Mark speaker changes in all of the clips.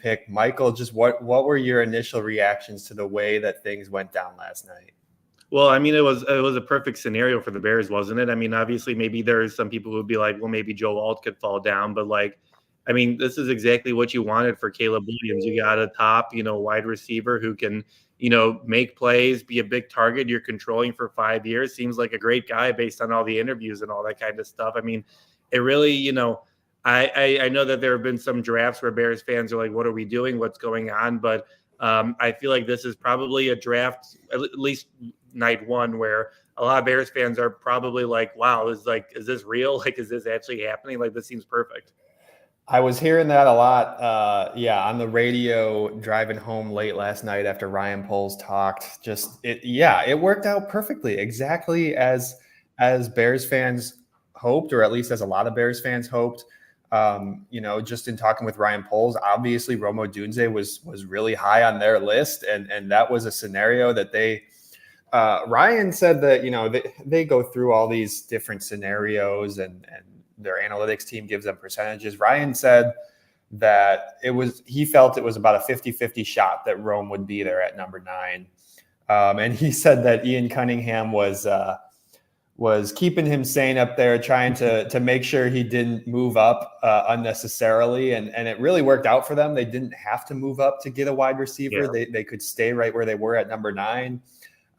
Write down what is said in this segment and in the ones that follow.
Speaker 1: pick. Michael, just what were your initial reactions to the way that things went down last night?
Speaker 2: Well, I mean, it was a perfect scenario for the Bears, wasn't it? I mean, obviously, maybe there's some people who would be like, well, maybe Joe Alt could fall down, but like, I mean, this is exactly what you wanted for Caleb Williams. You got a top, wide receiver who can, make plays, be a big target. You're controlling for 5 years. Seems like a great guy based on all the interviews and all that kind of stuff. I mean, it really, I know that there have been some drafts where Bears fans are like, what are we doing? What's going on? But I feel like this is probably a draft, at least night one, where a lot of Bears fans are probably like, wow, is this real? Like, is this actually happening? Like, this seems perfect.
Speaker 1: I was hearing that a lot. On the radio driving home late last night after Ryan Poles talked. It worked out perfectly, exactly as Bears fans hoped, or at least as a lot of Bears fans hoped. Just in talking with Ryan Poles, obviously Rome Odunze was really high on their list, and that was a scenario that they. Ryan said that they go through all these different scenarios and their analytics team gives them percentages. Ryan said that he felt it was about a 50-50 shot that Rome would be there at number 9. And he said that Ian Cunningham was keeping him sane up there, trying to make sure he didn't move up unnecessarily. And it really worked out for them. They didn't have to move up to get a wide receiver. Yeah. They could stay right where they were at number 9.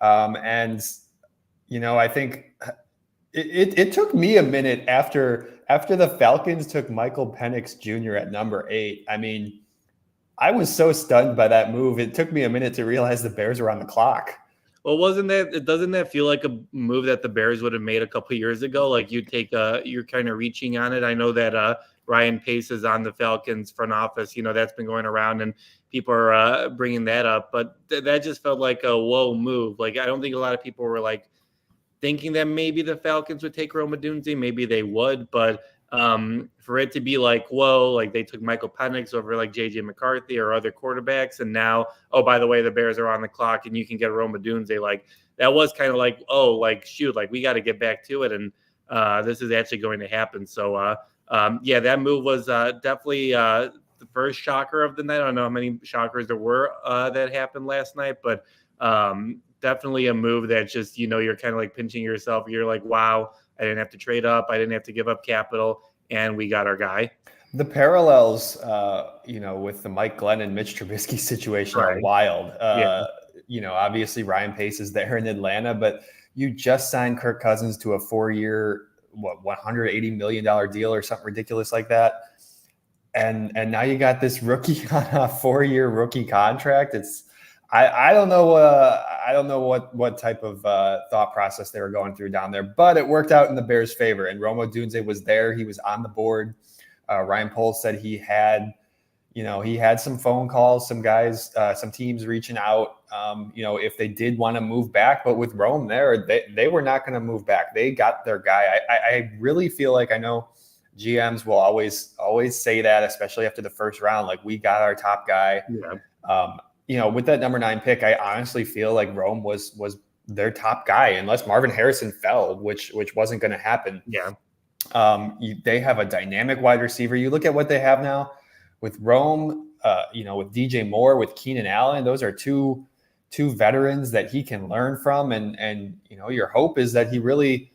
Speaker 1: I think it took me a minute after the Falcons took Michael Penix Jr. at number 8. I mean, I was so stunned by that move. It took me a minute to realize the Bears were on the clock.
Speaker 2: Well, doesn't that feel like a move that the Bears would have made a couple of years ago? Like you're kind of reaching on it. I know that Ryan Pace is on the Falcons front office. That's been going around and people are bringing that up. But that just felt like a whoa move. Like I don't think a lot of people were like thinking that maybe the Falcons would take Rome Odunze. Maybe they would, but for it to be like, whoa, like they took Michael Penix over like JJ McCarthy or other quarterbacks. And now, oh, by the way, the Bears are on the clock and you can get Rome Odunze. Like that was kind of like, oh, like, shoot, like we got to get back to it. And this is actually going to happen. So, that move was definitely the first shocker of the night. I don't know how many shockers there were that happened last night, but definitely a move that just, you're kind of like pinching yourself. You're like, wow, I didn't have to trade up. I didn't have to give up capital. And we got our guy.
Speaker 1: The parallels, with the Mike Glennon, Mitch Trubisky situation are wild. Obviously Ryan Pace is there in Atlanta, but you just signed Kirk Cousins to a 4-year, $180 million deal or something ridiculous like that. And now you got this rookie on a 4-year rookie contract. I don't know what type of thought process they were going through down there, but it worked out in the Bears' favor. And Rome Odunze was there; he was on the board. Ryan Poles said he had some phone calls, some guys, some teams reaching out, if they did want to move back. But with Rome there, they were not going to move back. They got their guy. I really feel like I know GMs will always say that, especially after the first round, like we got our top guy. Yeah. With that number 9 pick, I honestly feel like Rome was their top guy, unless Marvin Harrison fell, which wasn't going to happen.
Speaker 2: Yeah.
Speaker 1: They have a dynamic wide receiver. You look at what they have now with Rome, with DJ Moore, with Keenan Allen. Those are two veterans that he can learn from, and your hope is that he really,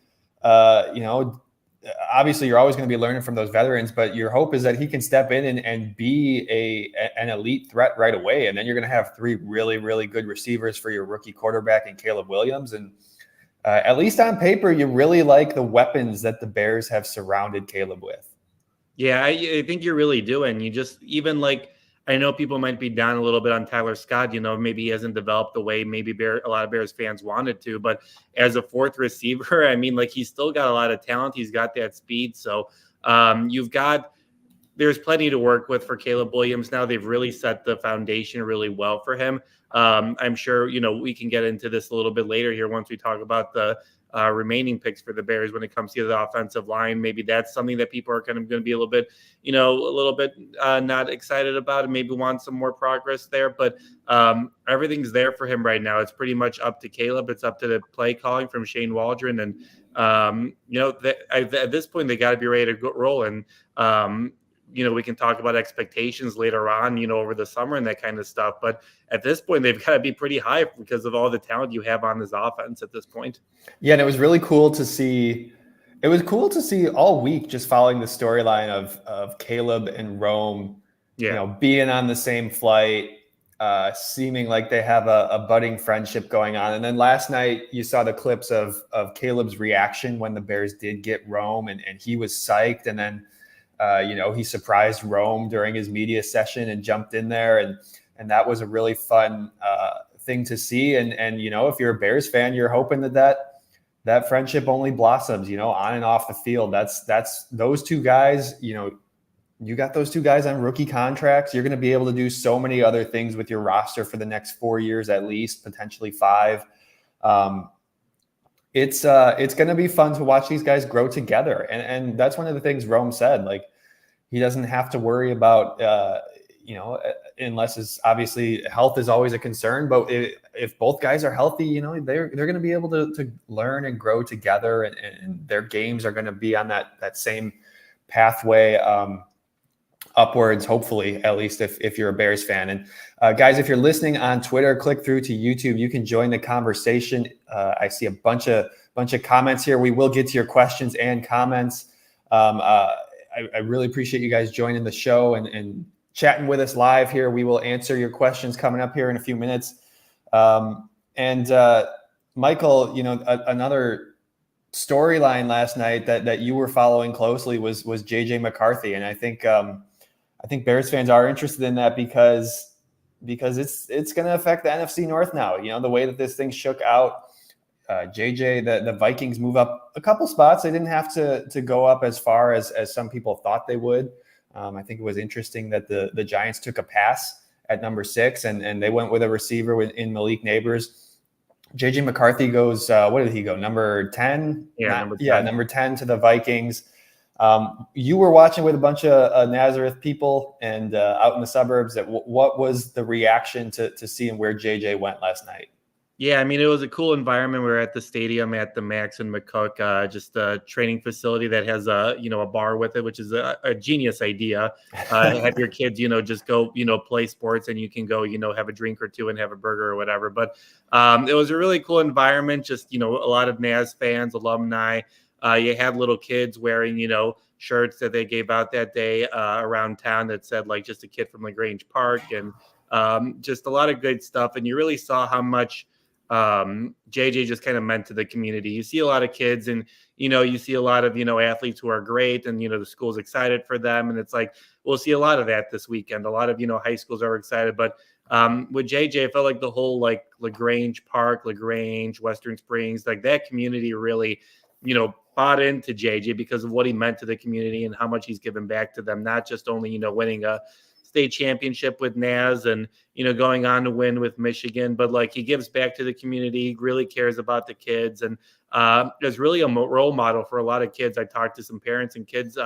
Speaker 1: obviously you're always going to be learning from those veterans, but your hope is that he can step in and be an elite threat right away. And then you're going to have 3 really, really good receivers for your rookie quarterback and Caleb Williams. And at least on paper, you really like the weapons that the Bears have surrounded Caleb with.
Speaker 2: Yeah, I think you really do. And you just, even like, I know people might be down a little bit on Tyler Scott. Maybe he hasn't developed the way maybe a lot of Bears fans wanted to. But as a 4th receiver, I mean, like he's still got a lot of talent. He's got that speed. So there's plenty to work with for Caleb Williams now. They've really set the foundation really well for him. I'm sure, we can get into this a little bit later here once we talk about the remaining picks for the Bears when it comes to the offensive line. Maybe that's something that people are kind of going to be a little bit not excited about and maybe want some more progress there. But everything's there for him right now. It's pretty much up to Caleb. It's up to the play calling from Shane Waldron. And, at this point, they got to be ready to roll. And we can talk about expectations later on, over the summer and that kind of stuff. But at this point, they've got to be pretty high because of all the talent you have on this offense at this point.
Speaker 1: Yeah, and it was really cool to see. It was cool to see all week just following the storyline of Caleb and Rome, being on the same flight, seeming like they have a budding friendship going on. And then last night you saw the clips of Caleb's reaction when the Bears did get Rome, and he was psyched. And then he surprised Rome during his media session and jumped in there, and that was a really fun thing to see. And if you're a Bears fan, you're hoping that friendship only blossoms, on and off the field. That's those two guys. You got those two guys on rookie contracts. You're going to be able to do so many other things with your roster for the next 4 years, at least, potentially 5. It's going to be fun to watch these guys grow together. And that's one of the things Rome said. Like, he doesn't have to worry about, unless it's obviously health is always a concern. But if both guys are healthy, they're going to be able to learn and grow together, and their games are going to be on that same pathway upwards, hopefully, at least if you're a Bears fan. And guys, if you're listening on Twitter, click through to YouTube. You can join the conversation. I see a bunch of comments here. We will get to your questions and comments. I really appreciate you guys joining the show and chatting with us live here. We will answer your questions coming up here in a few minutes. And Michael, another storyline last night that you were following closely was JJ McCarthy. And I think Bears fans are interested in that because it's going to affect the NFC North now. The way that this thing shook out. JJ, the Vikings move up a couple spots. They didn't have to go up as far as some people thought they would. I think it was interesting that the Giants took a pass at number 6 and they went with a receiver in Malik Neighbors. JJ McCarthy goes, what did he go? Number 10? Number 10 to the Vikings. You were watching with a bunch of Nazareth people and out in the suburbs. What was the reaction to seeing where JJ went last night?
Speaker 2: Yeah, I mean, it was a cool environment. We were at the stadium at the Max and McCook, just a training facility that has a bar with it, which is a genius idea. Have your kids, just go, play sports, and you can go, have a drink or two and have a burger or whatever. But it was a really cool environment. Just, a lot of Naz fans, alumni. You had little kids wearing, shirts that they gave out that day around town that said like just a kid from LaGrange Park, and just a lot of good stuff. And you really saw how much JJ just kind of meant to the community. You see a lot of kids and, you see a lot of, athletes who are great and, the school's excited for them. And it's like, we'll see a lot of that this weekend. A lot of, high schools are excited, but with JJ, I felt like the whole like LaGrange Park, LaGrange, Western Springs, like that community really, bought into JJ because of what he meant to the community and how much he's given back to them. Not just only, winning a state championship with Naz and, going on to win with Michigan, but like he gives back to the community, really cares about the kids, and is really a role model for a lot of kids. I talked to some parents and kids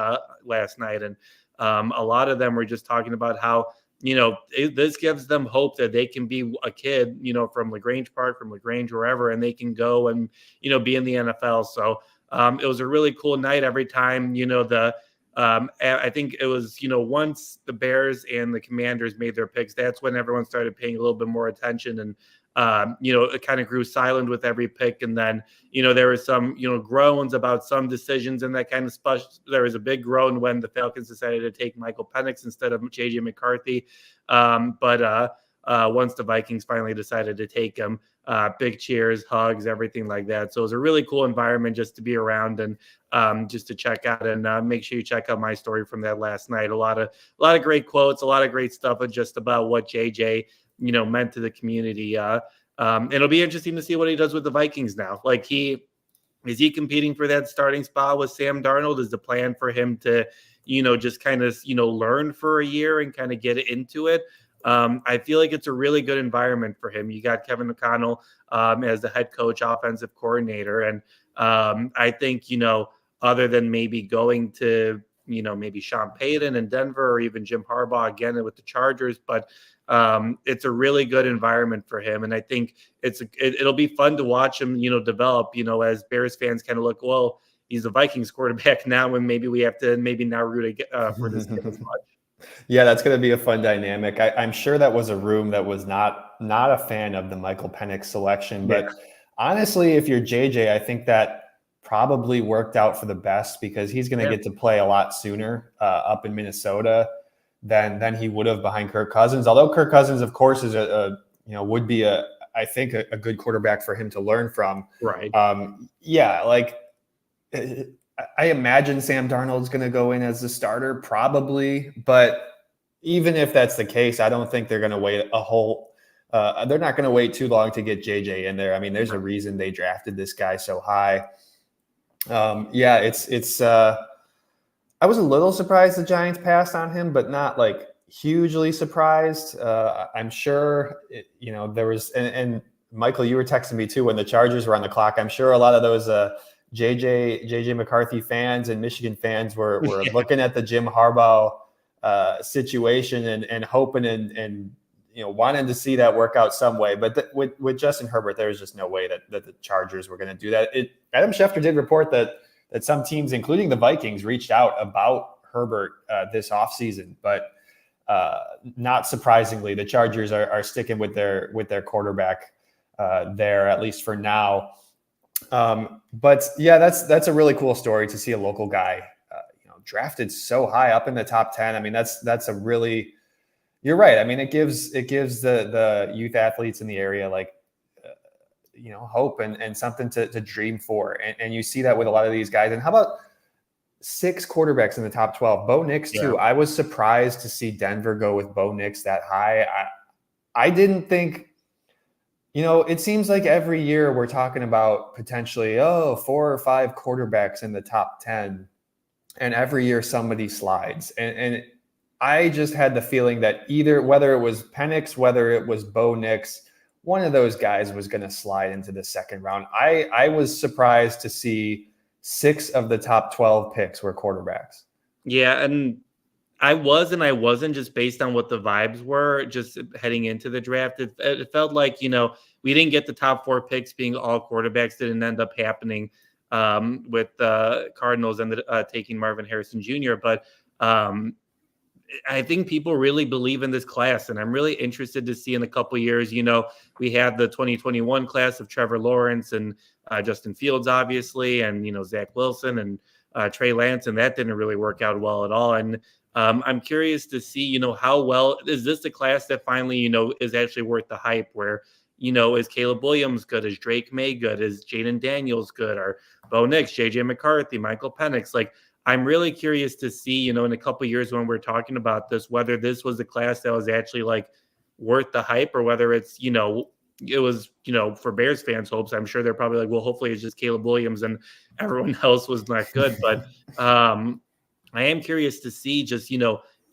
Speaker 2: last night, and a lot of them were just talking about how, this gives them hope that they can be a kid, from LaGrange Park, from LaGrange, wherever, and they can go and, be in the NFL. So it was a really cool night every time, I think it was, once the Bears and the Commanders made their picks, that's when everyone started paying a little bit more attention. And, it kind of grew silent with every pick. And then, there was some, groans about some decisions and that kind of stuff. There was a big groan when the Falcons decided to take Michael Penix instead of JJ McCarthy. But once the Vikings finally decided to take him, big cheers, hugs, everything like that. So it was a really cool environment just to be around and just to check out, and make sure you check out my story from that last night. A lot of great quotes, a lot of great stuff just about what JJ, meant to the community. It'll be interesting to see what he does with the Vikings now. Like is he competing for that starting spot with Sam Darnold? Is the plan for him to, just kind of, learn for a year and kind of get into it? I feel like it's a really good environment for him. You got Kevin McConnell as the head coach, offensive coordinator. And I think, other than maybe going to, maybe Sean Payton in Denver or even Jim Harbaugh again with the Chargers, but it's a really good environment for him. And I think it'll be fun to watch him, develop, as Bears fans kind of look, well, he's the Vikings quarterback now, and maybe we have to now root for this kid as much.
Speaker 1: Yeah, that's going to be a fun dynamic. I'm sure that was a room that was not a fan of the Michael Penix selection. But honestly, if you're JJ, I think that probably worked out for the best, because he's going to get to play a lot sooner up in Minnesota than he would have behind Kirk Cousins. Although Kirk Cousins, of course, is would be I think a good quarterback for him to learn from.
Speaker 2: Right.
Speaker 1: I imagine Sam Darnold's going to go in as the starter, probably. But even if that's the case, I don't think they're going to wait they're not going to wait too long to get JJ in there. I mean, there's a reason they drafted this guy so high. I was a little surprised the Giants passed on him, but not like hugely surprised. I'm sure, there was, and Michael, you were texting me too when the Chargers were on the clock. I'm sure a lot of those JJ McCarthy fans and Michigan fans were looking at the Jim Harbaugh situation and hoping and wanting to see that work out some way. But with Justin Herbert, there was just no way that the Chargers were going to do that. Adam Schefter did report that some teams, including the Vikings, reached out about Herbert this offseason, but not surprisingly, the Chargers are sticking with their quarterback there, at least for now. But yeah, that's a really cool story to see a local guy, drafted so high up in the top 10. I mean, that's a really, you're right. I mean, it gives the youth athletes in the area hope and something to dream for. And you see that with a lot of these guys. And how about 6 quarterbacks in the top 12? Bo Nix too. Yeah. I was surprised to see Denver go with Bo Nix that high. I didn't think, it seems like every year we're talking about potentially, 4 or 5 quarterbacks in the top 10. And every year somebody slides. And I just had the feeling that whether it was Penix, whether it was Bo Nix, one of those guys was going to slide into the second round. I was surprised to see 6 of the top 12 picks were quarterbacks.
Speaker 2: Yeah, and I was and I wasn't, just based on what the vibes were just heading into the draft. It felt like, we didn't get the top 4 picks being all quarterbacks. Didn't end up happening with the Cardinals and taking Marvin Harrison Jr. But I think people really believe in this class, and I'm really interested to see in a couple of years. We had the 2021 class of Trevor Lawrence and Justin Fields, obviously, and Zach Wilson and Trey Lance, and that didn't really work out well at all. And I'm curious to see, how well is this the class that finally, is actually worth the hype? Where is Caleb Williams good? Is Drake May good? Is Jaden Daniels good? Or Bo Nix, JJ McCarthy, Michael Penix? I'm really curious to see, in a couple of years when we're talking about this, whether this was the class that was actually worth the hype, or whether it's, it was, for Bears fans' hopes. I'm sure they're probably well, hopefully it's just Caleb Williams and everyone else was not good. But I am curious to see just,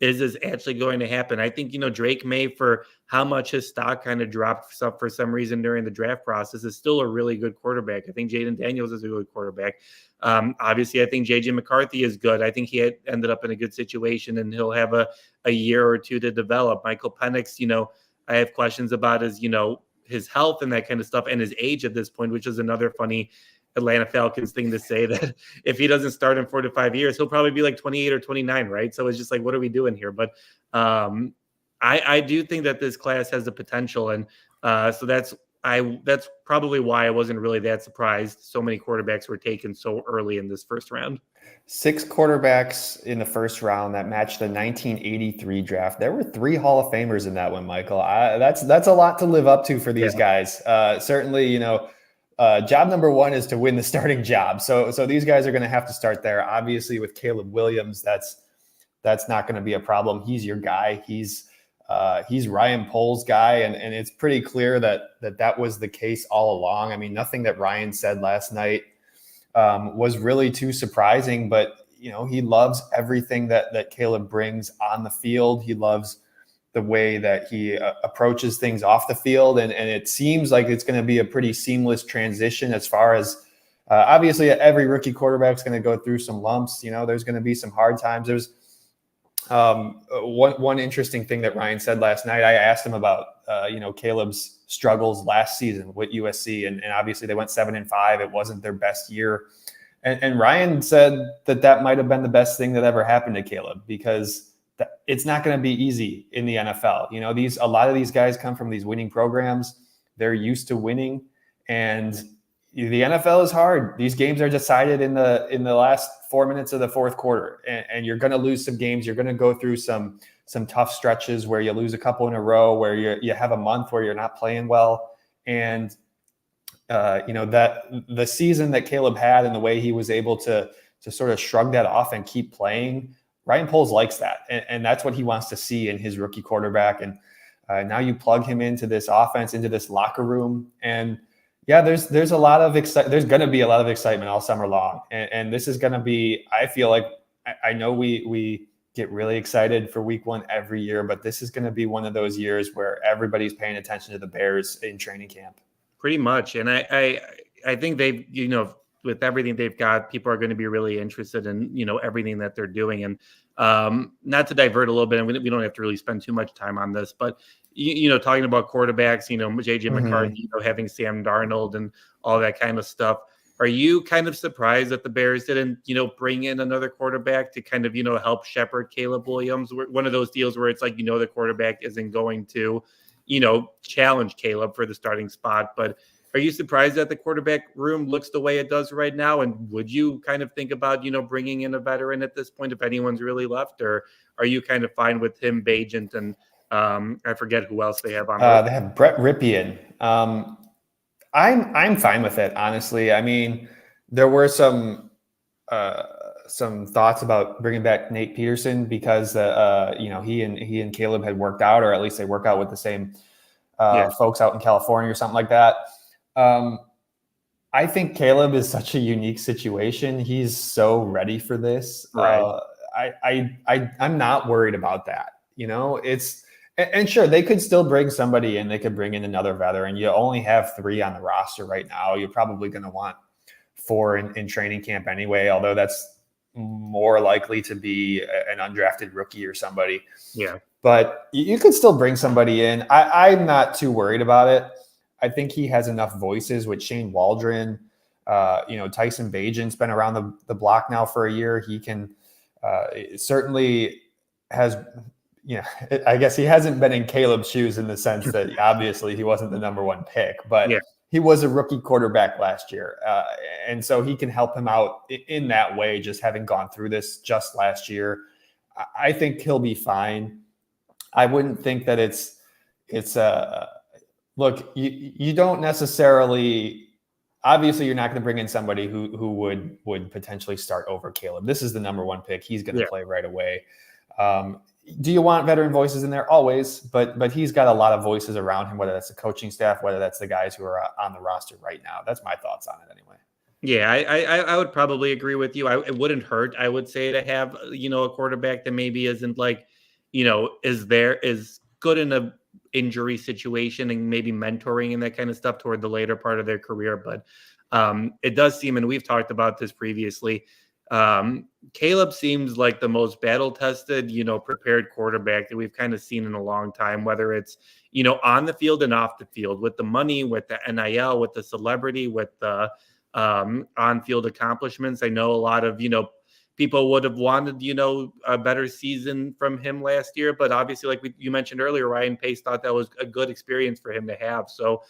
Speaker 2: is this actually going to happen? I think, Drake May, for how much his stock kind of dropped for some reason during the draft process, is still a really good quarterback. I think Jaden Daniels is a good quarterback. Obviously, I think JJ McCarthy is good. I think he ended up in a good situation, and he'll have a year or two to develop. Michael Penix, I have questions about his health and that kind of stuff, and his age at this point, which is another funny Atlanta Falcons thing to say, that if he doesn't start in 4 to 5 years, he'll probably be 28 or 29, right? So it's just what are we doing here? But I do think that this class has the potential, and so that's probably why I wasn't really that surprised so many quarterbacks were taken so early in this first round.
Speaker 1: 6 quarterbacks in the first round that matched the 1983 draft. There were 3 Hall of Famers in that one, Michael. That's a lot to live up to for these guys. Certainly, job number 1 is to win the starting job. So these guys are going to have to start there. Obviously, with Caleb Williams, that's not going to be a problem. He's your guy. He's Ryan Poles' guy, and it's pretty clear that was the case all along. I mean, nothing that Ryan said last night was really too surprising, but he loves everything that Caleb brings on the field. He loves the way that he approaches things off the field, and it seems like it's going to be a pretty seamless transition as far as obviously every rookie quarterback is going to go through some lumps. There's going to be some hard times. There's one interesting thing that Ryan said last night. I asked him about Caleb's struggles last season with USC, and obviously they went 7-5. It wasn't their best year, And Ryan said that might have been the best thing that ever happened to Caleb, because it's not going to be easy in the NFL. A lot of these guys come from these winning programs. They're used to winning, and the NFL is hard. These games are decided in the last 4 minutes of the fourth quarter, and you're going to lose some games. You're going to go through some tough stretches where you lose a couple in a row, where you have a month where you're not playing well. And that the season that Caleb had and the way he was able to sort of shrug that off and keep playing, Ryan Poles likes that. And that's what he wants to see in his rookie quarterback. And now you plug him into this offense, into this locker room. And yeah, there's there's going to be a lot of excitement all summer long. And this is going to be, I feel like, I know we get really excited for week one every year, but this is going to be one of those years where everybody's paying attention to the Bears in training camp.
Speaker 2: Pretty much. And I think they've, with everything they've got, people are going to be really interested in, everything that they're doing. And not to divert a little bit, and we don't have to really spend too much time on this, but, talking about quarterbacks, JJ McCarthy, having Sam Darnold and all that kind of stuff. Are you kind of surprised that the Bears didn't, bring in another quarterback to kind of, help shepherd Caleb Williams? One of those deals where it's like, the quarterback isn't going to, challenge Caleb for the starting spot. But are you surprised that the quarterback room looks the way it does right now? And would you kind of think about, bringing in a veteran at this point if anyone's really left? Or are you kind of fine with him, Bajent, and I forget who else they have on?
Speaker 1: They have Brett Ripien. I'm fine with it, honestly. I mean, there were some thoughts about bringing back Nate Peterson because he and Caleb had worked out, or at least they work out with the same folks out in California or something like that. I think Caleb is such a unique situation. He's so ready for this.
Speaker 2: Right.
Speaker 1: I'm not worried about that. And sure, they could still bring somebody in. They could bring in another veteran. You only have 3 on the roster right now. You're probably going to want 4 in training camp anyway, although that's more likely to be an undrafted rookie or somebody.
Speaker 2: Yeah.
Speaker 1: But you could still bring somebody in. I'm not too worried about it. I think he has enough voices with Shane Waldron. Tyson Bajent's been around the block now for a year. He can certainly has, I guess he hasn't been in Caleb's shoes in the sense that obviously he wasn't the number 1 pick, but he was a rookie quarterback last year. And so he can help him out in that way, just having gone through this just last year. I think he'll be fine. I wouldn't think that it's look, you don't necessarily, obviously you're not going to bring in somebody who would potentially start over Caleb. This is the number 1 pick. He's going to play right away. Do you want veteran voices in there? Always, but he's got a lot of voices around him, whether that's the coaching staff, whether that's the guys who are on the roster right now. That's my thoughts on it anyway.
Speaker 2: Yeah, I would probably agree with you. It wouldn't hurt, I would say, to have, a quarterback that maybe isn't like, is good in a injury situation and maybe mentoring and that kind of stuff toward the later part of their career. But it does seem, and we've talked about this previously, Caleb seems like the most battle-tested, prepared quarterback that we've kind of seen in a long time, whether it's, on the field and off the field, with the money, with the NIL, with the celebrity, with the on-field accomplishments. I know a lot of, people would have wanted, a better season from him last year, but obviously, like you mentioned earlier, Ryan Pace thought that was a good experience for him to have. So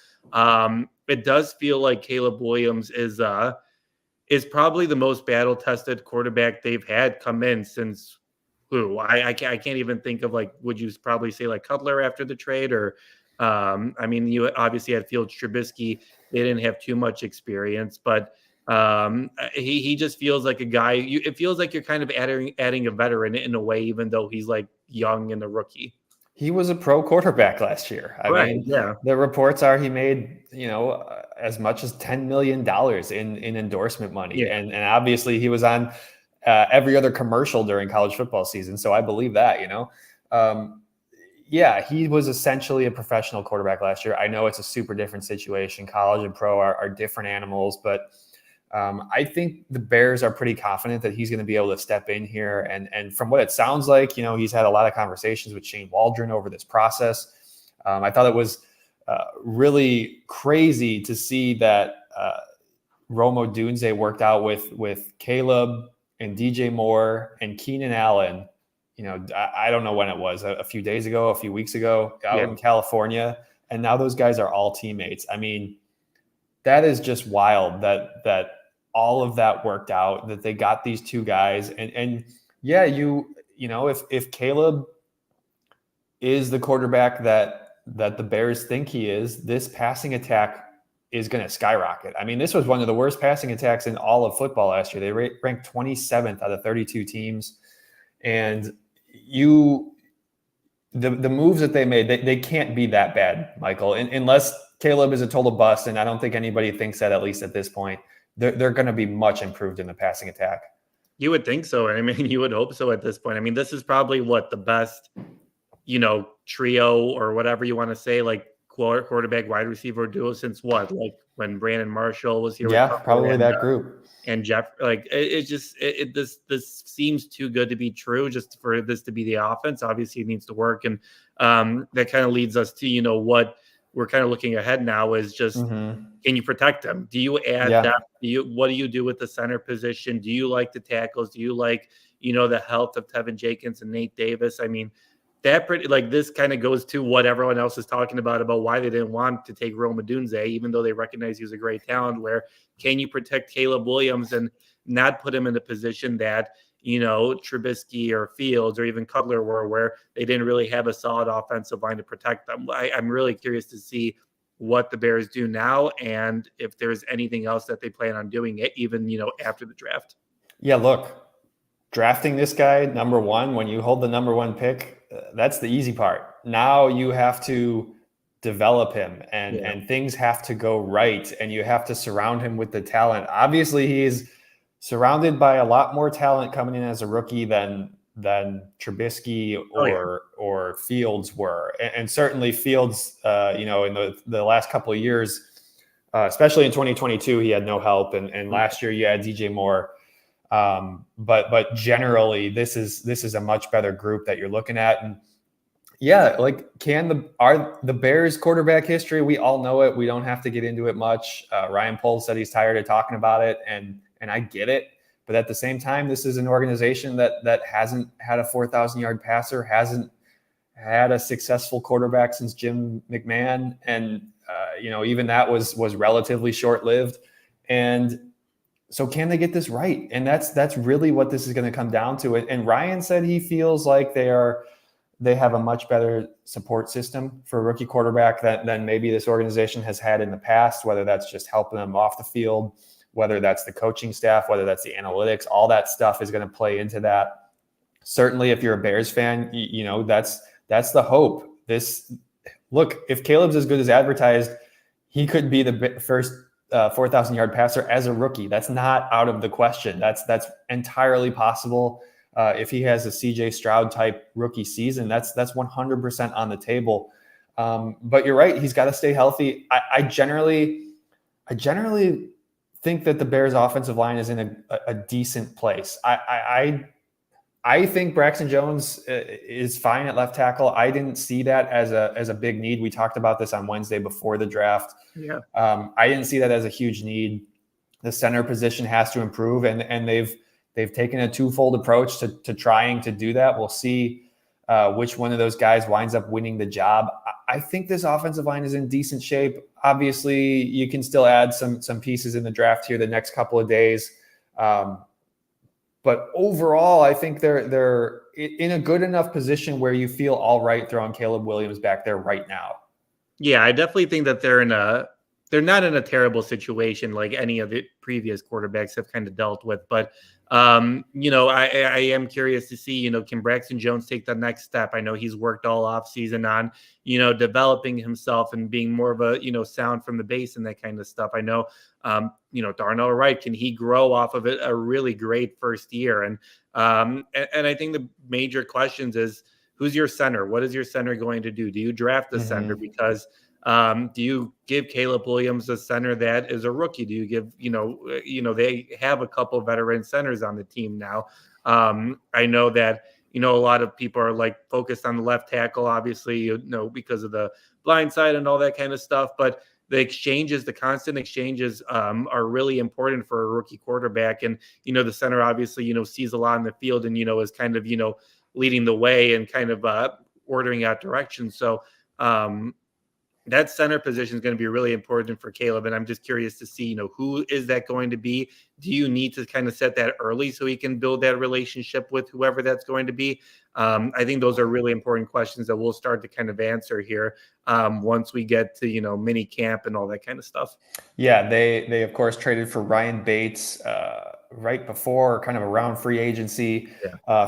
Speaker 2: it does feel like Caleb Williams is probably the most battle-tested quarterback they've had come in since who? I can't even think of, like, would you probably say like Cutler after the trade? Or you obviously had Fields, Trubisky. They didn't have too much experience, but he just feels like a guy. It feels like you're kind of adding a veteran in a way, even though he's like young and a rookie.
Speaker 1: He was a pro quarterback last year. I mean, the reports are he made, as much as $10 million in endorsement money.
Speaker 2: Yeah.
Speaker 1: And obviously he was on every other commercial during college football season. So I believe that, he was essentially a professional quarterback last year. I know it's a super different situation. College and pro are different animals, but I think the Bears are pretty confident that he's going to be able to step in here. And from what it sounds like, he's had a lot of conversations with Shane Waldron over this process. I thought it was really crazy to see that Rome Odunze worked out with Caleb and DJ Moore and Keenan Allen, I don't know when it was, a few days ago, a few weeks ago, out in California. And now those guys are all teammates. I mean, that is just wild that all of that worked out, that they got these two guys. And yeah, if Caleb is the quarterback that the Bears think he is, this passing attack is going to skyrocket. I mean, this was one of the worst passing attacks in all of football last year. They ranked 27th out of 32 teams. And the moves that they made, they can't be that bad, Michael, unless Caleb is a total bust. And I don't think anybody thinks that, at least at this point. They're going to be much improved in the passing attack.
Speaker 2: You would think so. I mean, you would hope so at this point. I mean, this is probably the best, trio or whatever you want to say, like quarterback wide receiver duo since like when Brandon Marshall was here.
Speaker 1: Yeah, probably that group.
Speaker 2: And Jeff, like this seems too good to be true, just for this to be the offense. Obviously it needs to work. And that kind of leads us to, what we're kind of looking ahead now is just, can you protect them? Do you add depth? What do you do with the center position? Do you like the tackles? Do you like, the health of Tevin Jenkins and Nate Davis? I mean, this kind of goes to what everyone else is talking about why they didn't want to take Rome Odunze, even though they recognize he was a great talent. Where can you protect Caleb Williams and not put him in a position that, Trubisky or Fields or even Cutler were, where they didn't really have a solid offensive line to protect them? I'm really curious to see what the Bears do now, and if there's anything else that they plan on doing it, even, after the draft.
Speaker 1: Yeah, look, drafting this guy number one, when you hold the number one pick, that's the easy part. Now you have to develop him and things have to go right, and you have to surround him with the talent. Obviously, he's surrounded by a lot more talent coming in as a rookie than Trubisky or Fields were. And certainly Fields, in the last couple of years, especially in 2022, he had no help. And last year you had DJ Moore. But generally this is a much better group that you're looking at. And yeah, like are the Bears quarterback history, we all know it. We don't have to get into it much. Ryan Poles said he's tired of talking about it, and I get it. But at the same time, this is an organization that hasn't had a 4,000-yard passer, hasn't had a successful quarterback since Jim McMahon. And, even that was relatively short-lived. And so can they get this right? And that's really what this is going to come down to. And Ryan said he feels like they have a much better support system for a rookie quarterback than maybe this organization has had in the past, whether that's just helping them off the field, whether that's the coaching staff, whether that's the analytics. All that stuff is going to play into that. Certainly, if you're a Bears fan, that's the hope. Look, if Caleb's as good as advertised, he could be the first 4,000-yard passer as a rookie. That's not out of the question. That's entirely possible. If he has a CJ Stroud type rookie season, that's 100% on the table. But you're right. He's got to stay healthy. I generally think that the Bears offensive line is in a decent place. I think Braxton Jones is fine at left tackle. I didn't see that as a big need. We talked about this on Wednesday before the draft.
Speaker 2: Yeah.
Speaker 1: I didn't see that as a huge need. The center position has to improve, and they've taken a twofold approach to trying to do that. We'll see which one of those guys winds up winning the job. I think this offensive line is in decent shape. Obviously, you can still add some pieces in the draft here the next couple of days. But overall, I think they're in a good enough position where you feel all right throwing Caleb Williams back there right now.
Speaker 2: Yeah, I definitely think that they're not in a terrible situation like any of the previous quarterbacks have kind of dealt with. But, I am curious to see, can Braxton Jones take the next step? I know he's worked all off season on, developing himself and being more of a, sound from the base and that kind of stuff. I know, Darnell Wright, can he grow off of it a really great first year? And I think the major questions is, who's your center? What is your center going to do? Do you draft the center? Because do you give Caleb Williams a center that is a rookie? Do you give, they have a couple of veteran centers on the team now. I know that, a lot of people are focused on the left tackle, obviously, because of the blind side and all that kind of stuff. But the constant exchanges are really important for a rookie quarterback. And, the center obviously, sees a lot in the field and, is kind of, leading the way and kind of ordering out directions. So that center position is going to be really important for Caleb. And I'm just curious to see, who is that going to be? Do you need to kind of set that early so he can build that relationship with whoever that's going to be? I think those are really important questions that we'll start to kind of answer here once we get to, mini camp and all that kind of stuff.
Speaker 1: Yeah, they of course traded for Ryan Bates right before, kind of around free agency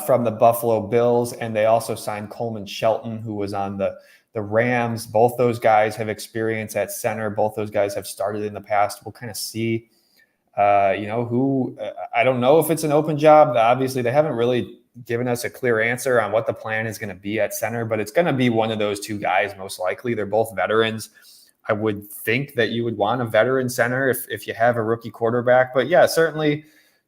Speaker 1: from the Buffalo Bills. And they also signed Coleman Shelton, who was on the Rams. Both those guys have experience at center. Both those guys have started in the past. We'll kind of see, who, I don't know if it's an open job. Obviously, they haven't really given us a clear answer on what the plan is going to be at center, but it's going to be one of those two guys, most likely. They're both veterans. I would think that you would want a veteran center if you have a rookie quarterback. But yeah, certainly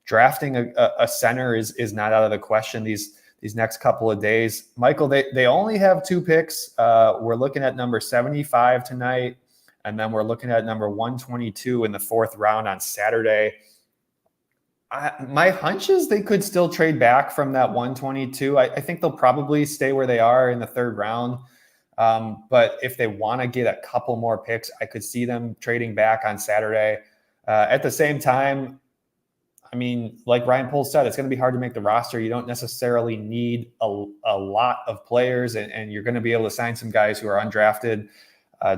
Speaker 1: drafting a center is not out of the question these next couple of days. Michael, they only have 2 picks. We're looking at number 75 tonight, and then we're looking at number 122 in the 4th round on Saturday. My hunch is they could still trade back from that 122. I think they'll probably stay where they are in the 3rd round. But if they want to get a couple more picks, I could see them trading back on Saturday. At the same time, I mean, like Ryan Poles said, it's going to be hard to make the roster. You don't necessarily need a lot of players, and you're going to be able to sign some guys who are undrafted.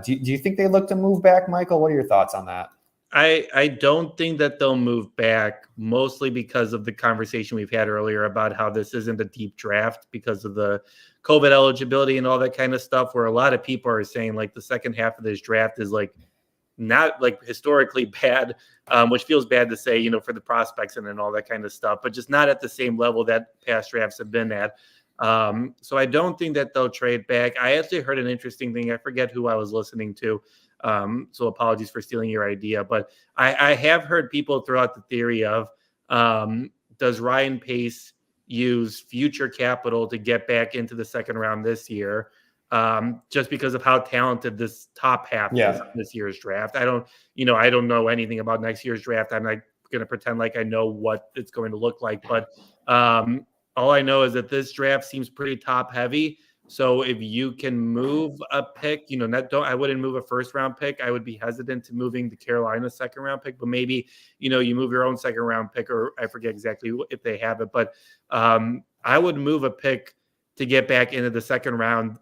Speaker 1: Do you think they look to move back, Michael? What are your thoughts on that?
Speaker 2: I don't think that they'll move back, mostly because of the conversation we've had earlier about how this isn't a deep draft because of the COVID eligibility and all that kind of stuff, where a lot of people are saying like the second half of this draft is like not like historically bad, which feels bad to say, for the prospects and all that kind of stuff, but just not at the same level that past drafts have been at. So I don't think that they'll trade back. I actually heard an interesting thing. I forget who I was listening to. So apologies for stealing your idea, but I have heard people throw out the theory of, does Ryan Pace use future capital to get back into the 2nd round this year? Just because of how talented this top half is in this year's draft. I don't know anything about next year's draft. I'm not going to pretend like I know what it's going to look like, but all I know is that this draft seems pretty top heavy. So if you can move a pick, I wouldn't move a 1st round pick. I would be hesitant to moving the Carolina 2nd round pick, but maybe, you move your own 2nd round pick, or I forget exactly if they have it, but I would move a pick to get back into the 2nd round,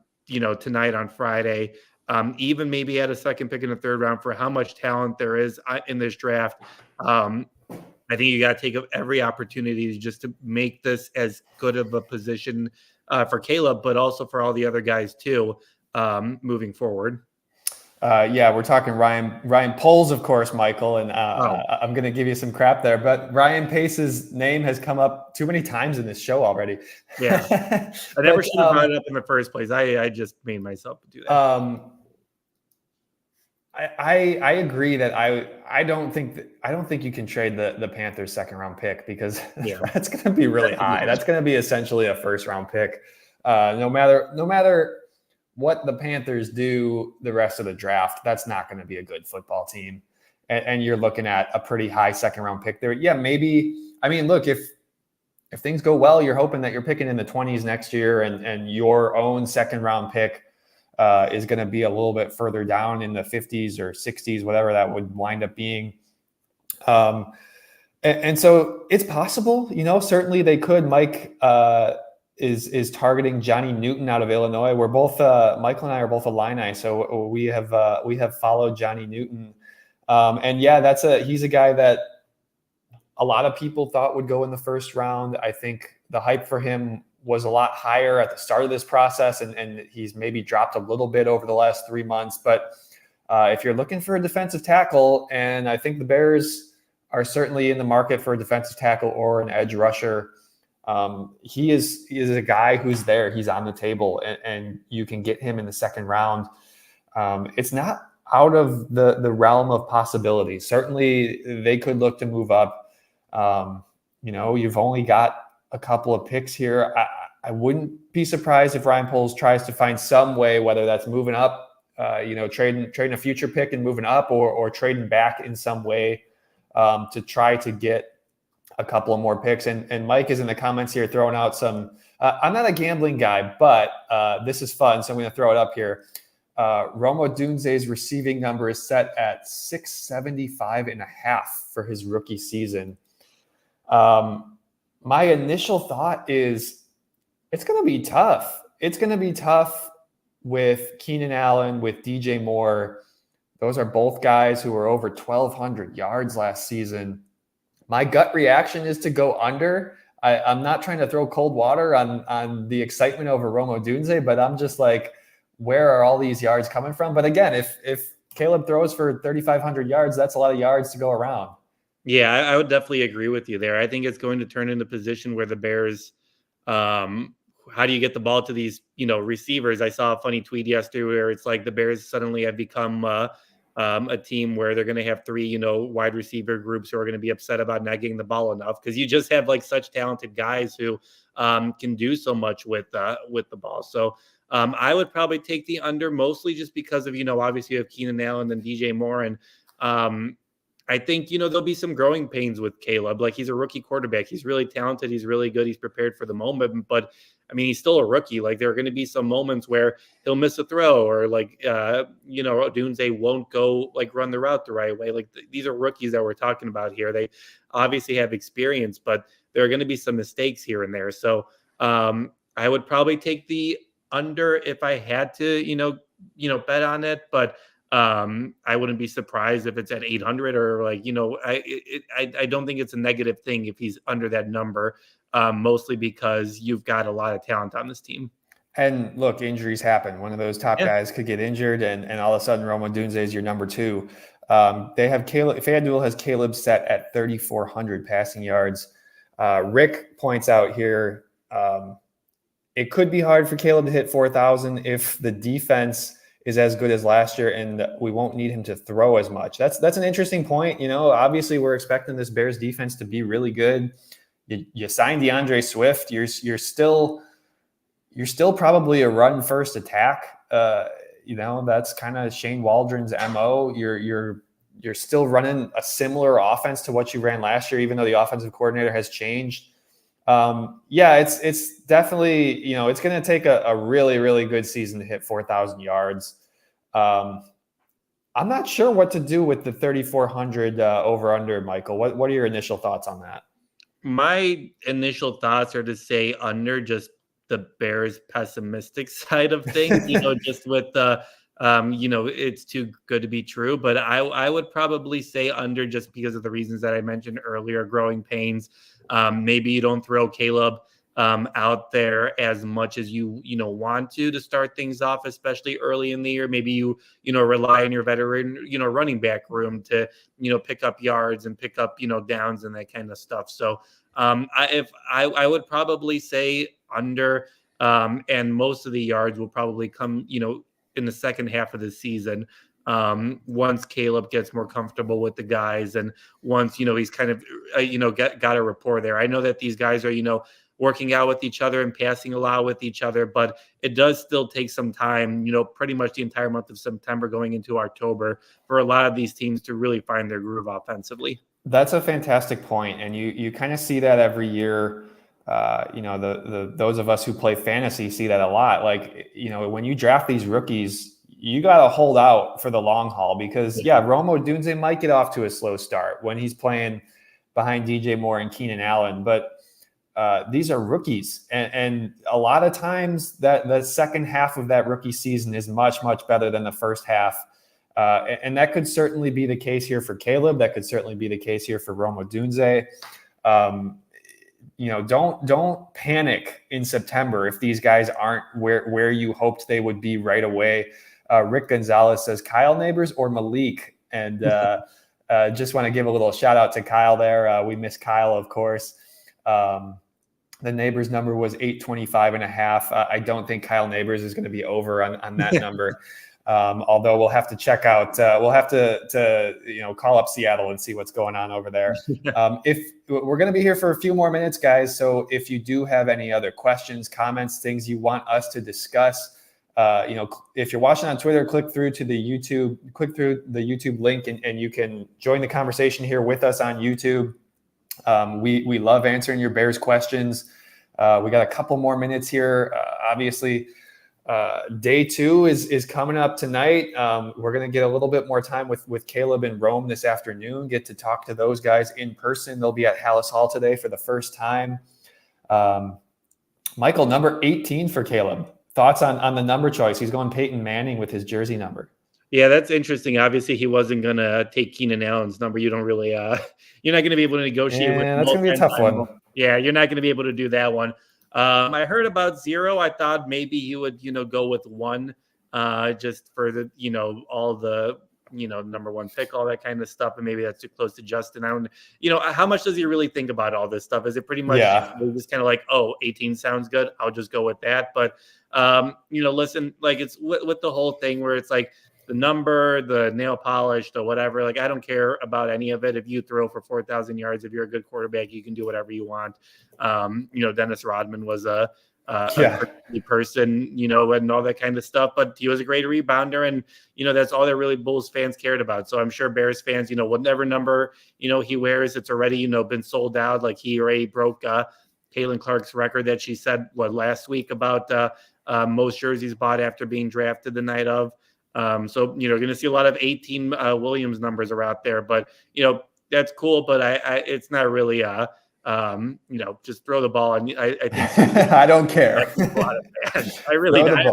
Speaker 2: tonight on Friday, even maybe add a 2nd pick in the 3rd round for how much talent there is in this draft. I think you got to take every opportunity just to make this as good of a position for Caleb, but also for all the other guys too, moving forward.
Speaker 1: We're talking Ryan Poles, of course, Michael, and I'm going to give you some crap there, but Ryan Pace's name has come up too many times in this show already.
Speaker 2: Yeah, I never should have brought it up in the first place. I just made myself do that.
Speaker 1: I agree that I don't think you can trade the Panthers 2nd round pick, because that's going to be really high. That's going to be essentially a 1st round pick. No matter what the Panthers do the rest of the draft, that's not going to be a good football team. And you're looking at a pretty high 2nd round pick there. Yeah, maybe. I mean, look, if things go well, you're hoping that you're picking in the 20s next year, and your own 2nd round pick is going to be a little bit further down in the 50s or 60s, whatever that would wind up being. And so it's possible, certainly they could. Mike is targeting Johnny Newton out of Illinois. We're both, Michael and I are both Illini, so we have followed Johnny Newton. And yeah, he's a guy that a lot of people thought would go in the 1st round. I think the hype for him was a lot higher at the start of this process, and he's maybe dropped a little bit over the last 3 months. But if you're looking for a defensive tackle, and I think the Bears are certainly in the market for a defensive tackle or an edge rusher, he is a guy who's there. He's on the table, and you can get him in the 2nd round. It's not out of the realm of possibility. Certainly they could look to move up. You've only got a couple of picks here. I wouldn't be surprised if Ryan Poles tries to find some way, whether that's moving up trading a future pick and moving up, or trading back in some way to try to get a couple of more picks. And Mike is in the comments here throwing out some. I'm not a gambling guy, but this is fun, so I'm going to throw it up here. Rome Odunze's receiving number is set at 675.5 for his rookie season. My initial thought is it's going to be tough. It's going to be tough with Keenan Allen, with DJ Moore. Those are both guys who were over 1,200 yards last season. My gut reaction is to go under. I'm not trying to throw cold water on the excitement over Rome Odunze, but I'm just like, where are all these yards coming from? But again, if Caleb throws for 3,500 yards, that's a lot of yards to go around.
Speaker 2: Yeah, I would definitely agree with you there. I think it's going to turn into a position where the Bears, how do you get the ball to these, receivers? I saw a funny tweet yesterday where it's like the Bears suddenly have become a team where they're going to have three, wide receiver groups who are going to be upset about not getting the ball enough, because you just have like such talented guys who can do so much with the ball. So I would probably take the under, mostly just because of, obviously you have Keenan Allen and DJ Moore. And I think, there'll be some growing pains with Caleb. Like, he's a rookie quarterback. He's really talented. He's really good. He's prepared for the moment. But, I mean, he's still a rookie. Like, there are going to be some moments where he'll miss a throw, or like, Odunze won't go, like, run the route the right way. Like, these are rookies that we're talking about here. They obviously have experience, but there are going to be some mistakes here and there. So I would probably take the under if I had to, bet on it. But I wouldn't be surprised if it's at 800, or like, I don't think it's a negative thing if he's under that number, mostly because you've got a lot of talent on this team.
Speaker 1: And look, injuries happen. One of those top guys could get injured, and all of a sudden Rome Odunze is your number two. They have Caleb. FanDuel has Caleb set at 3,400 passing yards. Rick points out here, it could be hard for Caleb to hit 4,000 if the defense is as good as last year, and we won't need him to throw as much. That's an interesting point. Obviously we're expecting this Bears defense to be really good. You signed DeAndre Swift. You're still probably a run first attack. That's kind of Shane Waldron's MO. You're still running a similar offense to what you ran last year, even though the offensive coordinator has changed. It's definitely, it's going to take a really, really good season to hit 4,000 yards. I'm not sure what to do with the 3,400 over under, Michael. What are your initial thoughts on that?
Speaker 2: My initial thoughts are to say under, just the Bears' pessimistic side of things, just with the, it's too good to be true. But I would probably say under, just because of the reasons that I mentioned earlier, growing pains. Maybe you don't throw Caleb out there as much as you want to start things off, especially early in the year. Maybe you rely on your veteran running back room to pick up yards and pick up downs and that kind of stuff. So I would probably say under, and most of the yards will probably come in the second half of the season. Once Caleb gets more comfortable with the guys, and once, he's kind of, got a rapport there. I know that these guys are, working out with each other and passing a lot with each other, but it does still take some time, pretty much the entire month of September going into October, for a lot of these teams to really find their groove offensively.
Speaker 1: That's a fantastic point. And you kind of see that every year. Those of us who play fantasy see that a lot. Like, when you draft these rookies, you got to hold out for the long haul, because Rome Odunze might get off to a slow start when he's playing behind DJ Moore and Keenan Allen, but these are rookies, and a lot of times that the second half of that rookie season is much, much better than the first half. And that could certainly be the case here for Caleb. That could certainly be the case here for Rome Odunze. Don't panic in September if these guys aren't where you hoped they would be right away. Rick Gonzalez says Kyle Neighbors or Malik. And just want to give a little shout out to Kyle there. We miss Kyle, of course. The Neighbors number was 825.5. I don't think Kyle Neighbors is going to be over on that number. Although we'll have to check out, we'll have to call up Seattle and see what's going on over there. If we're going to be here for a few more minutes, guys. So if you do have any other questions, comments, things you want us to discuss, if you're watching on Twitter, click through the YouTube link and you can join the conversation here with us on YouTube. We love answering your Bears questions. We got a couple more minutes here. Obviously, day 2 is coming up tonight. We're going to get a little bit more time with Caleb and Rome this afternoon, get to talk to those guys in person. They'll be at Hallis Hall today for the first time. Michael, number 18 for Caleb. Thoughts on the number choice? He's going Peyton Manning with his jersey number.
Speaker 2: Yeah, that's interesting. Obviously, he wasn't going to take Keenan Allen's number. You don't really, you're not going to be able to negotiate with him.
Speaker 1: That's going to be a tough one.
Speaker 2: Yeah, you're not going to be able to do that one. I heard about 0. I thought maybe he would, go with 1, just for the, all the, number 1 pick, all that kind of stuff. And maybe that's too close to Justin. I don't, how much does he really think about all this stuff? Is it pretty much just kind of like, 18 sounds good, I'll just go with that. But, listen, like it's with the whole thing where it's like the number, the nail polish, the whatever, like, I don't care about any of it. If you throw for 4,000 yards, if you're a good quarterback, you can do whatever you want. Dennis Rodman was a person, and all that kind of stuff, but he was a great rebounder, and that's all that really Bulls fans cared about. So I'm sure Bears fans, whatever number he wears, it's already been sold out. Like he already broke Caitlin Clark's record that she said last week about most jerseys bought after being drafted the night of. So you're going to see a lot of 18 Williams numbers are out there, but that's cool, but I it's not really just throw the ball. And I think
Speaker 1: I don't care.
Speaker 2: I really don't.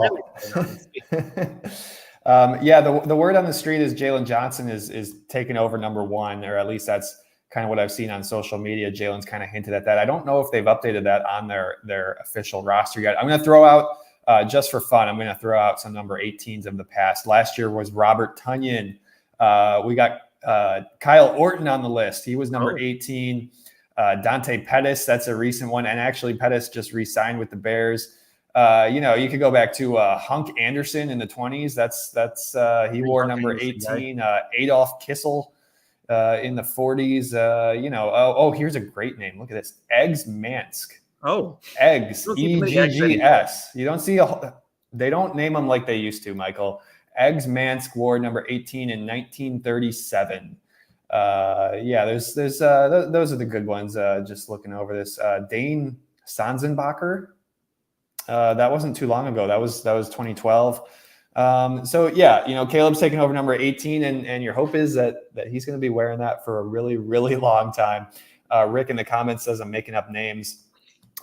Speaker 1: The word on the street is Jalen Johnson is taking over number 1, or at least that's kind of what I've seen on social media. Jalen's kind of hinted at that. I don't know if they've updated that on their official roster yet. I'm going to throw out, just for fun, I'm going to throw out some number 18s of the past. Last year was Robert Tonyan. We got Kyle Orton on the list. He was number 18. Dante Pettis, that's a recent one. And actually, Pettis just re-signed with the Bears. You could go back to Hunk Anderson in the 20s. That's he wore number 18. Adolf Kissel in the 40s. Here's a great name. Look at this. Eggs Mansk.
Speaker 2: Oh,
Speaker 1: Eggs, EGGS. You don't see they don't name them like they used to, Michael. Eggs Mansk wore number 18 in 1937. Those are the good ones. Just looking over this, Dane Sanzenbacher. That wasn't too long ago. That was 2012. Caleb's taking over number 18, and your hope is that he's going to be wearing that for a really, really long time. Rick in the comments says I'm making up names.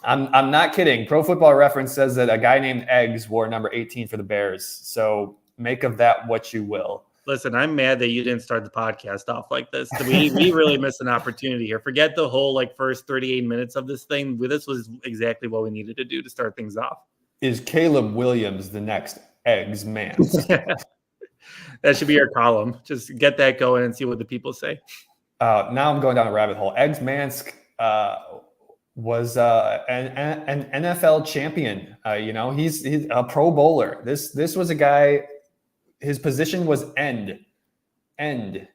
Speaker 1: I'm not kidding. Pro Football Reference says that a guy named Eggs wore number 18 for the Bears. So make of that what you will.
Speaker 2: Listen, I'm mad that you didn't start the podcast off like this. We really missed an opportunity here. Forget the whole first 38 minutes of this thing. This was exactly what we needed to do to start things off.
Speaker 1: Is Caleb Williams the next Eggs man?
Speaker 2: That should be our column. Just get that going and see what the people say.
Speaker 1: Now I'm going down a rabbit hole. Eggs Mansk was an NFL champion. He's a Pro Bowler. This was a guy. His position was end, and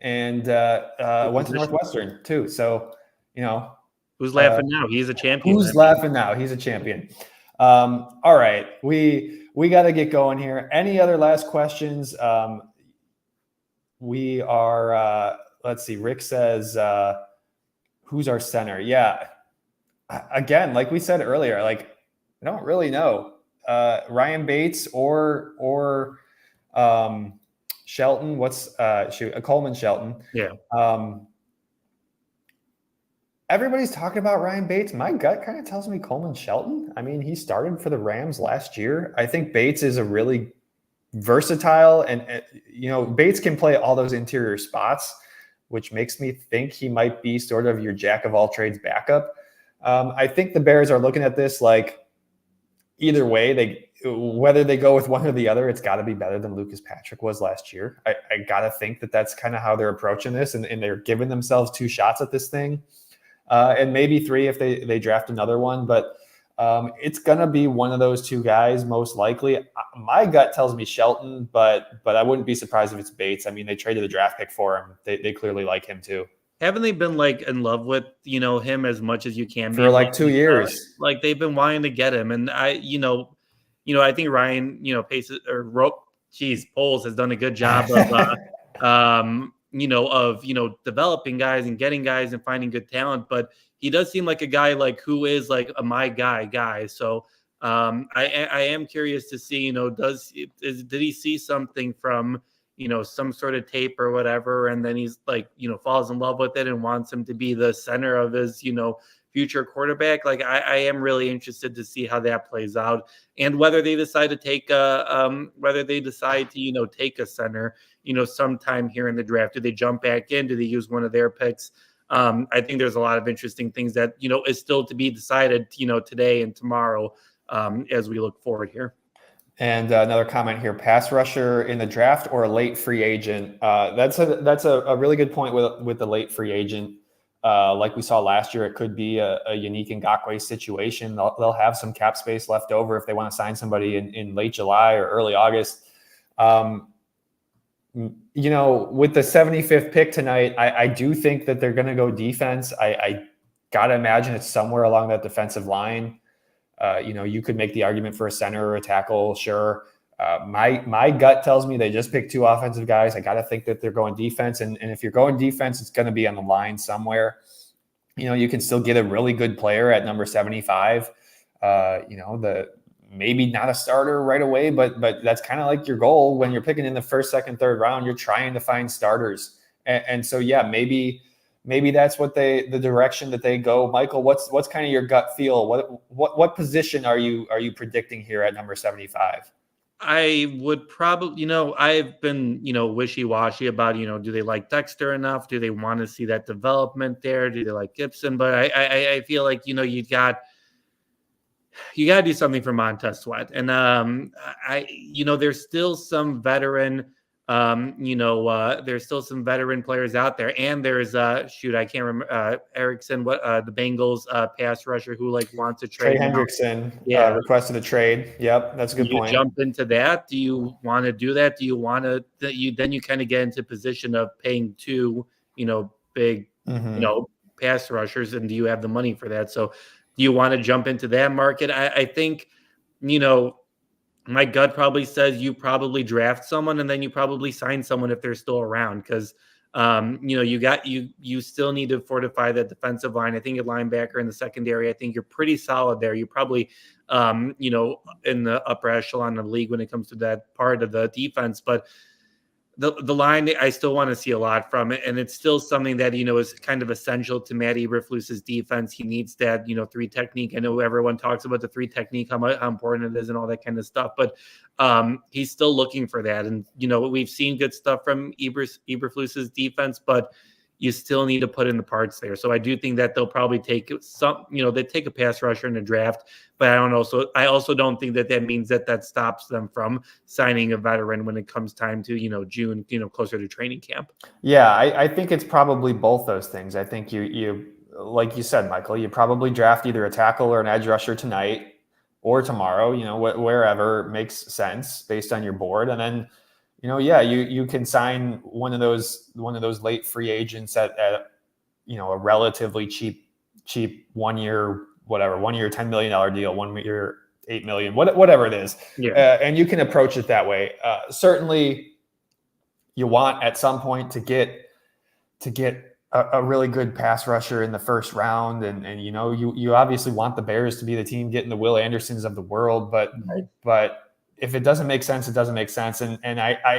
Speaker 1: went to Northwestern too. So
Speaker 2: who's laughing now? He's a champion.
Speaker 1: Who's laughing now? He's a champion. All right, we got to get going here. Any other last questions? We are. Let's see. Rick says, "Who's our center?" Yeah. Again, like we said earlier, I don't really know. Ryan Bates or Shelton. What's Coleman Shelton?
Speaker 2: Yeah.
Speaker 1: Everybody's talking about Ryan Bates. My gut kind of tells me Coleman Shelton. I mean, he started for the Rams last year. I think Bates is a really versatile, and Bates can play all those interior spots, which makes me think he might be sort of your jack of all trades backup. I think the Bears are looking at this like either way, whether they go with one or the other, it's got to be better than Lucas Patrick was last year. I got to think that's kind of how they're approaching this, and they're giving themselves 2 shots at this thing, and maybe 3 if they draft another one. But it's going to be one of those 2 guys, most likely. My gut tells me Shelton, but I wouldn't be surprised if it's Bates. I mean, they traded a draft pick for him. They clearly like him too.
Speaker 2: Haven't they been in love with him as much as you can
Speaker 1: for 2 years?
Speaker 2: They've been wanting to get him, and I think Ryan, Poles has done a good job of developing guys and getting guys and finding good talent. But he does seem like a guy like who is like a my guy. So I am curious to see, did he see something from, some sort of tape or whatever, and then he's like, falls in love with it and wants him to be the center of his, future quarterback. Like I am really interested to see how that plays out, and whether they decide to take take a center, sometime here in the draft. Do they jump back in? Do they use one of their picks? I think there's a lot of interesting things that, is still to be decided, today and tomorrow, as we look forward here.
Speaker 1: And another comment here: pass rusher in the draft or a late free agent. That's a really good point with the late free agent. Like we saw last year, it could be a unique Ngakoue situation. They'll have some cap space left over if they want to sign somebody in late July or early August. With the 75th pick tonight, I do think that they're going to go defense. I got to imagine it's somewhere along that defensive line. You could make the argument for a center or a tackle, sure. My gut tells me they just picked 2 offensive guys. I got to think that they're going defense. And if you're going defense, it's going to be on the line somewhere. You can still get a really good player at number 75. Maybe not a starter right away, but that's kind of like your goal when you're picking in the first, second, third round. You're trying to find starters. And so, yeah, maybe that's what the direction that they go. Michael, what's kind of your gut feel? What position are you predicting here at number 75?
Speaker 2: I would probably, I've been, wishy-washy about, do they like Dexter enough? Do they want to see that development there? Do they like Gibson? But I feel like, you got to do something for Montez Sweat. And there's still some veteran there's still some veteran players out there, and there's I can't remember Erickson, the Bengals pass rusher who wants to trade.
Speaker 1: Trey Hendrickson, requested a trade. Yep, that's a good point.
Speaker 2: Jump into that. Do you want to do that? Do you want to? Then you kind of get into position of paying 2, big, pass rushers, and do you have the money for that? So, do you want to jump into that market? I think, my gut probably says you probably draft someone and then you probably sign someone if they're still around, because you still need to fortify that defensive line. I think at linebacker in the secondary, I think you're pretty solid there. You're probably in the upper echelon of the league when it comes to that part of the defense, but the line, I still want to see a lot from it. And it's still something that, is kind of essential to Matt Eberflus's defense. He needs that, 3 technique. I know everyone talks about the 3 technique, how important it is and all that kind of stuff, but he's still looking for that. And, we've seen good stuff from Eberflus's defense, but you still need to put in the parts there. So I do think that they'll probably take they take a pass rusher in the draft, but I also don't think that means that stops them from signing a veteran when it comes time to, June, closer to training camp.
Speaker 1: Yeah, I think it's probably both those things. I think you like you said, Michael, you probably draft either a tackle or an edge rusher tonight or tomorrow, wherever makes sense based on your board. And then, you can sign one of those late free agents at a relatively cheap 1 year, whatever, 1 year, $10 million deal, 1 year, $8 million, whatever it is.
Speaker 2: Yeah.
Speaker 1: And you can approach it that way. Certainly you want at some point to get a really good pass rusher in the first round. And you obviously want the Bears to be the team getting the Will Andersons of the world, but if it doesn't make sense, it doesn't make sense. And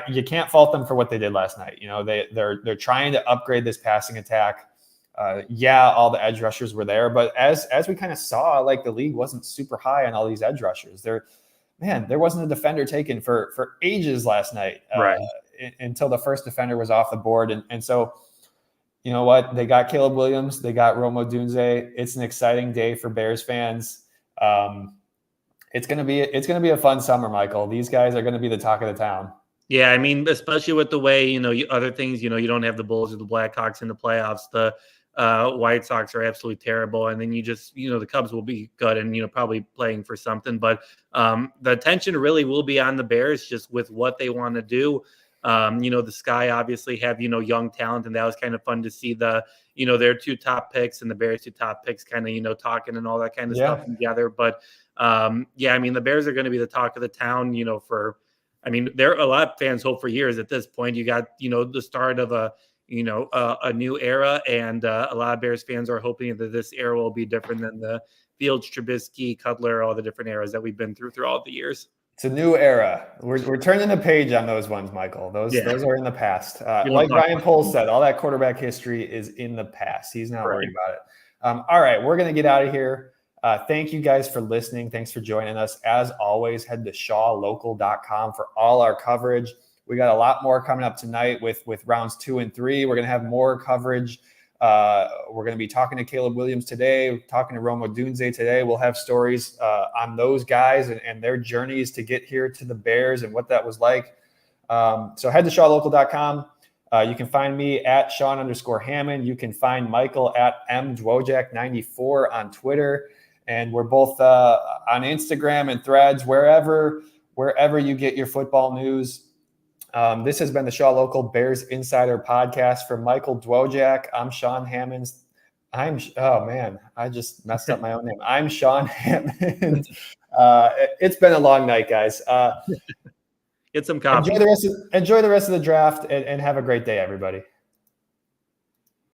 Speaker 1: you can't fault them for what they did last night. They're trying to upgrade this passing attack. All the edge rushers were there, but as we kind of saw, the league wasn't super high on all these edge rushers. There wasn't a defender taken for ages last night, until the first defender was off the board. And so, you know what? They got Caleb Williams, they got Rome Odunze. It's an exciting day for Bears fans. It's gonna be a fun summer, Michael. These guys are gonna be the talk of the town.
Speaker 2: Yeah, I mean, especially with the way other things. You don't have the Bulls or the Blackhawks in the playoffs. The White Sox are absolutely terrible, and then you just the Cubs will be good and probably playing for something. But the attention really will be on the Bears, just with what they want to do. The Sky obviously have, young talent, and that was kind of fun to see their two top picks and the Bears' two top picks kind of, talking and all that kind of stuff together. But the Bears are going to be the talk of the town, there are a lot of fans hope for years at this point. You got, the start of a new era, and a lot of Bears fans are hoping that this era will be different than the Fields, Trubisky, Cutler, all the different eras that we've been through all the years.
Speaker 1: It's a new era. We're turning the page on those ones, Michael. Those are in the past. Like Ryan Poles said, all that quarterback history is in the past. He's not worried about it. All right, we're going to get out of here. Thank you guys for listening. Thanks for joining us. As always, head to shawlocal.com for all our coverage. We got a lot more coming up tonight with rounds 2 and 3. We're going to have more coverage. We're going to be talking to Caleb Williams today, talking to Rome Odunze today. We'll have stories on those guys and their journeys to get here to the Bears and what that was like. So head to shawlocal.com. You can find me at Sean_Hammond. You can find Michael at Dwojak94 on Twitter. And we're both on Instagram and Threads, wherever you get your football news. This has been the Shaw Local Bears Insider Podcast. For Michael Dwojak, I'm Sean Hammond. I just messed up my own name. I'm Sean Hammond. It's been a long night, guys.
Speaker 2: Get some coffee.
Speaker 1: Enjoy the rest of the draft and have a great day, everybody.